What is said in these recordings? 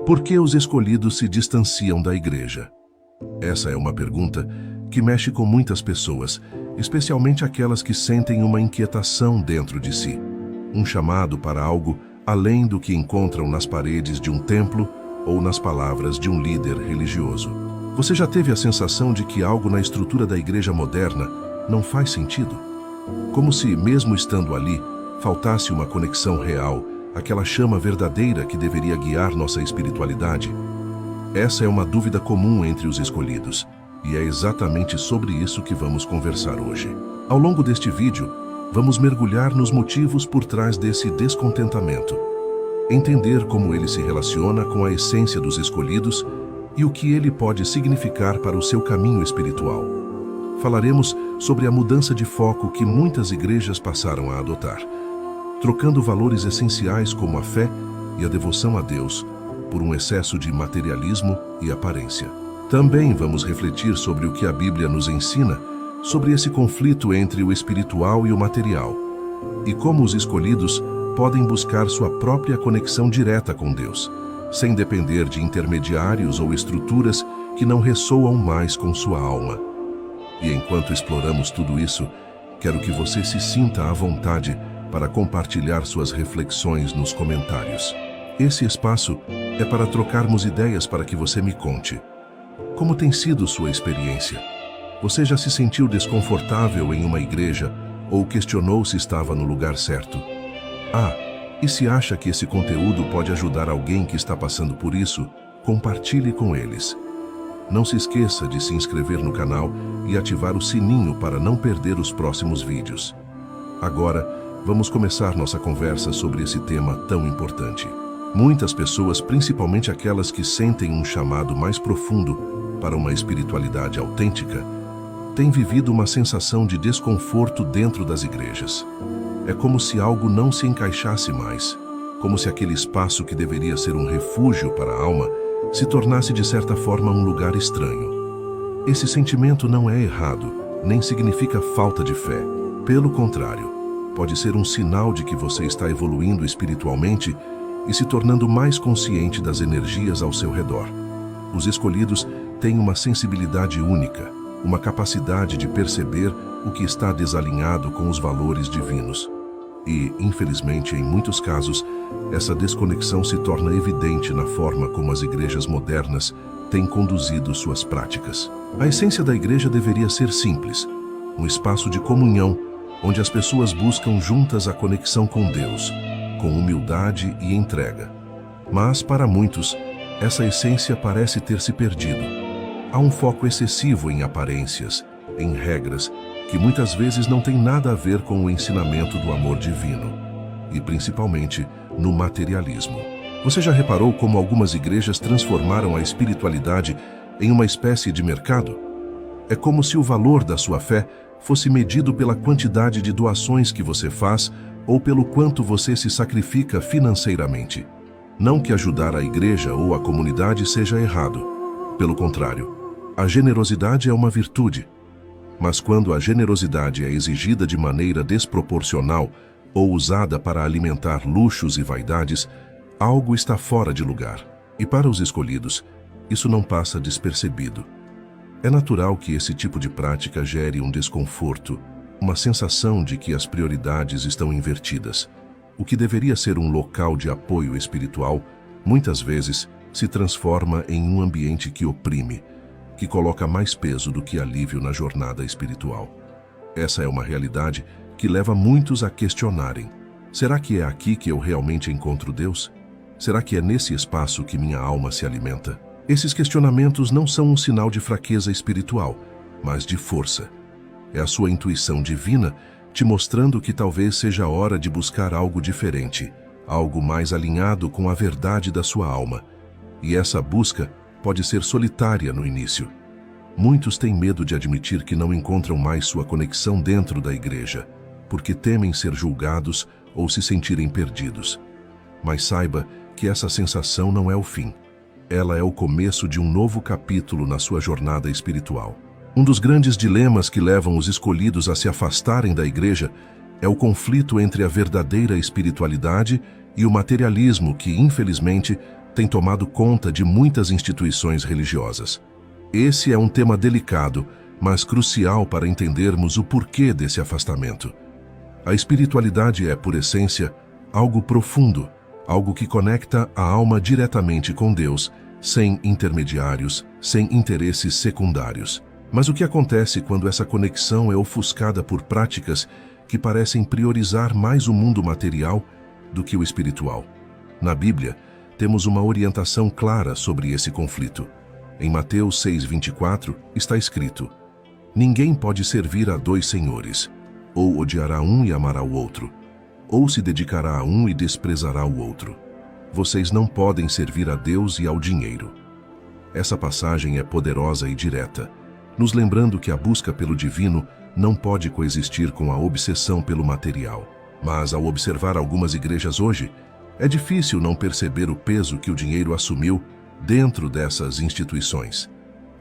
Por que os escolhidos se distanciam da igreja? Essa é uma pergunta que mexe com muitas pessoas, especialmente aquelas que sentem uma inquietação dentro de si, um chamado para algo além do que encontram nas paredes de um templo ou nas palavras de um líder religioso. Você já teve a sensação de que algo na estrutura da igreja moderna não faz sentido? Como se, mesmo estando ali, faltasse uma conexão real, aquela chama verdadeira que deveria guiar nossa espiritualidade? Essa é uma dúvida comum entre os escolhidos, e é exatamente sobre isso que vamos conversar hoje. Ao longo deste vídeo, vamos mergulhar nos motivos por trás desse descontentamento, entender como ele se relaciona com a essência dos escolhidos e o que ele pode significar para o seu caminho espiritual. Falaremos sobre a mudança de foco que muitas igrejas passaram a adotar, trocando valores essenciais como a fé e a devoção a Deus por um excesso de materialismo e aparência. Também vamos refletir sobre o que a Bíblia nos ensina sobre esse conflito entre o espiritual e o material, e como os escolhidos podem buscar sua própria conexão direta com Deus, sem depender de intermediários ou estruturas que não ressoam mais com sua alma. E enquanto exploramos tudo isso, quero que você se sinta à vontade para compartilhar suas reflexões nos comentários. Esse espaço é para trocarmos ideias para que você me conte. Como tem sido sua experiência? Você já se sentiu desconfortável em uma igreja ou questionou se estava no lugar certo? E se acha que esse conteúdo pode ajudar alguém que está passando por isso, compartilhe com eles. Não se esqueça de se inscrever no canal e ativar o sininho para não perder os próximos vídeos. Agora, vamos começar nossa conversa sobre esse tema tão importante. Muitas pessoas, principalmente aquelas que sentem um chamado mais profundo para uma espiritualidade autêntica, têm vivido uma sensação de desconforto dentro das igrejas. É como se algo não se encaixasse mais, como se aquele espaço que deveria ser um refúgio para a alma se tornasse de certa forma um lugar estranho. Esse sentimento não é errado, nem significa falta de fé. Pelo contrário, pode ser um sinal de que você está evoluindo espiritualmente e se tornando mais consciente das energias ao seu redor. Os escolhidos têm uma sensibilidade única, uma capacidade de perceber o que está desalinhado com os valores divinos. E, infelizmente, em muitos casos, essa desconexão se torna evidente na forma como as igrejas modernas têm conduzido suas práticas. A essência da igreja deveria ser simples, um espaço de comunhão, onde as pessoas buscam juntas a conexão com Deus, com humildade e entrega. Mas, para muitos, essa essência parece ter se perdido. Há um foco excessivo em aparências, em regras, que muitas vezes não tem nada a ver com o ensinamento do amor divino, e principalmente no materialismo. Você já reparou como algumas igrejas transformaram a espiritualidade em uma espécie de mercado? É como se o valor da sua fé fosse medido pela quantidade de doações que você faz ou pelo quanto você se sacrifica financeiramente. Não que ajudar a igreja ou a comunidade seja errado. Pelo contrário, a generosidade é uma virtude. Mas quando a generosidade é exigida de maneira desproporcional ou usada para alimentar luxos e vaidades, algo está fora de lugar. E para os escolhidos, isso não passa despercebido. É natural que esse tipo de prática gere um desconforto, uma sensação de que as prioridades estão invertidas. O que deveria ser um local de apoio espiritual, muitas vezes se transforma em um ambiente que oprime, que coloca mais peso do que alívio na jornada espiritual. Essa é uma realidade que leva muitos a questionarem: será que é aqui que eu realmente encontro Deus? Será que é nesse espaço que minha alma se alimenta? Esses questionamentos não são um sinal de fraqueza espiritual, mas de força. É a sua intuição divina te mostrando que talvez seja a hora de buscar algo diferente, algo mais alinhado com a verdade da sua alma. E essa busca pode ser solitária no início. Muitos têm medo de admitir que não encontram mais sua conexão dentro da igreja, porque temem ser julgados ou se sentirem perdidos. Mas saiba que essa sensação não é o fim. Ela é o começo de um novo capítulo na sua jornada espiritual. Um dos grandes dilemas que levam os escolhidos a se afastarem da igreja é o conflito entre a verdadeira espiritualidade e o materialismo que, infelizmente, tem tomado conta de muitas instituições religiosas. Esse é um tema delicado, mas crucial para entendermos o porquê desse afastamento. A espiritualidade é, por essência, algo profundo, algo que conecta a alma diretamente com Deus, sem intermediários, sem interesses secundários. Mas o que acontece quando essa conexão é ofuscada por práticas que parecem priorizar mais o mundo material do que o espiritual? Na Bíblia, temos uma orientação clara sobre esse conflito. Em Mateus 6:24 está escrito: ninguém pode servir a dois senhores, ou odiará um e amará o outro, ou se dedicará a um e desprezará o outro. Vocês não podem servir a Deus e ao dinheiro. Essa passagem é poderosa e direta, nos lembrando que a busca pelo divino não pode coexistir com a obsessão pelo material. Mas, ao observar algumas igrejas hoje, é difícil não perceber o peso que o dinheiro assumiu dentro dessas instituições.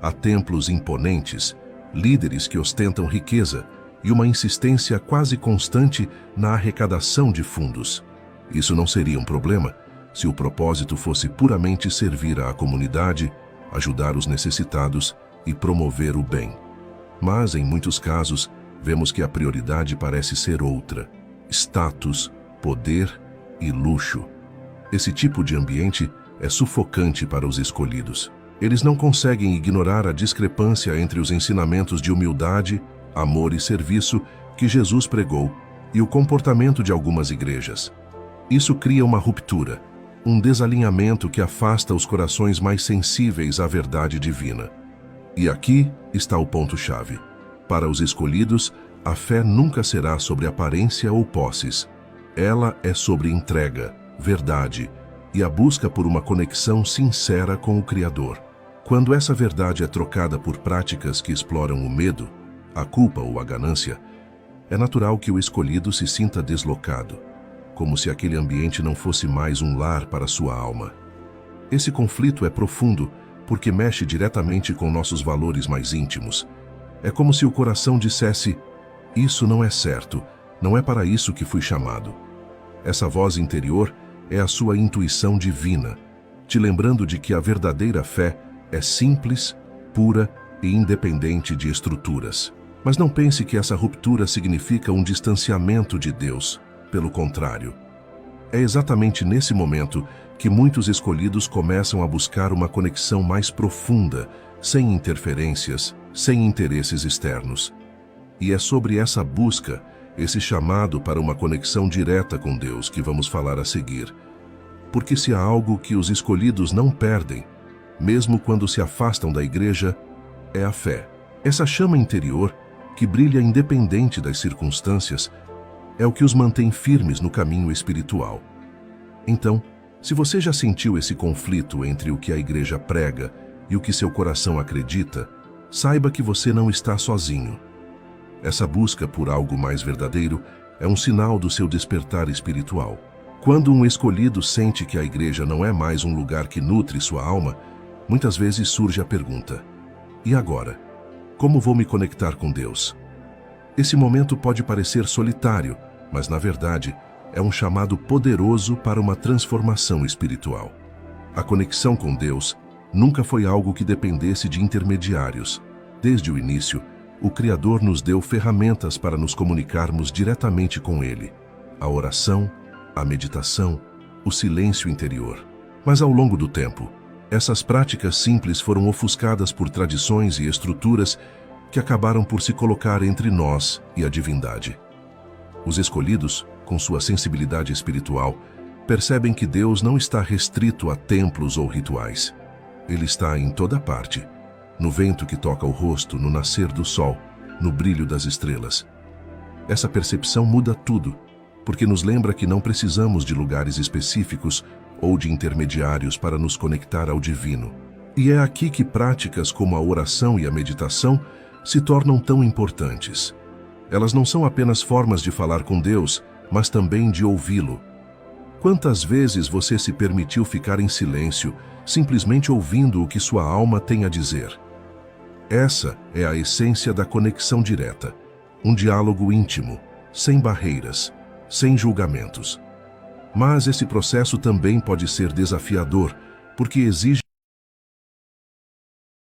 Há templos imponentes, líderes que ostentam riqueza e uma insistência quase constante na arrecadação de fundos. Isso não seria um problema se o propósito fosse puramente servir à comunidade, ajudar os necessitados e promover o bem. Mas, em muitos casos, vemos que a prioridade parece ser outra: status, poder e luxo. Esse tipo de ambiente é sufocante para os escolhidos. Eles não conseguem ignorar a discrepância entre os ensinamentos de humildade, amor e serviço que Jesus pregou e o comportamento de algumas igrejas. Isso cria uma ruptura, um desalinhamento que afasta os corações mais sensíveis à verdade divina. E aqui está o ponto-chave. Para os escolhidos, a fé nunca será sobre aparência ou posses. Ela é sobre entrega, verdade e a busca por uma conexão sincera com o Criador. Quando essa verdade é trocada por práticas que exploram o medo, a culpa ou a ganância, é natural que o escolhido se sinta deslocado, como se aquele ambiente não fosse mais um lar para sua alma. Esse conflito é profundo porque mexe diretamente com nossos valores mais íntimos. É como se o coração dissesse: isso não é certo, não é para isso que fui chamado. Essa voz interior é a sua intuição divina, te lembrando de que a verdadeira fé é simples, pura e independente de estruturas. Mas não pense que essa ruptura significa um distanciamento de Deus. Pelo contrário, é exatamente nesse momento que muitos escolhidos começam a buscar uma conexão mais profunda, sem interferências, sem interesses externos. E é sobre essa busca, esse chamado para uma conexão direta com Deus, que vamos falar a seguir. Porque se há algo que os escolhidos não perdem, mesmo quando se afastam da igreja, é a fé. Essa chama interior, que brilha independente das circunstâncias, é o que os mantém firmes no caminho espiritual. Então, se você já sentiu esse conflito entre o que a igreja prega e o que seu coração acredita, saiba que você não está sozinho. Essa busca por algo mais verdadeiro é um sinal do seu despertar espiritual. Quando um escolhido sente que a igreja não é mais um lugar que nutre sua alma, muitas vezes surge a pergunta: e agora? Como vou me conectar com Deus? Esse momento pode parecer solitário, mas na verdade é um chamado poderoso para uma transformação espiritual. A conexão com Deus nunca foi algo que dependesse de intermediários. Desde o início, o Criador nos deu ferramentas para nos comunicarmos diretamente com Ele: a oração, a meditação, o silêncio interior. Mas ao longo do tempo, essas práticas simples foram ofuscadas por tradições e estruturas que acabaram por se colocar entre nós e a divindade. Os escolhidos, com sua sensibilidade espiritual, percebem que Deus não está restrito a templos ou rituais. Ele está em toda parte, no vento que toca o rosto, no nascer do sol, no brilho das estrelas. Essa percepção muda tudo, porque nos lembra que não precisamos de lugares específicos ou de intermediários para nos conectar ao divino. E é aqui que práticas como a oração e a meditação se tornam tão importantes. Elas não são apenas formas de falar com Deus, mas também de ouvi-lo. Quantas vezes você se permitiu ficar em silêncio, simplesmente ouvindo o que sua alma tem a dizer? Essa é a essência da conexão direta, um diálogo íntimo, sem barreiras, sem julgamentos. Mas esse processo também pode ser desafiador, porque exige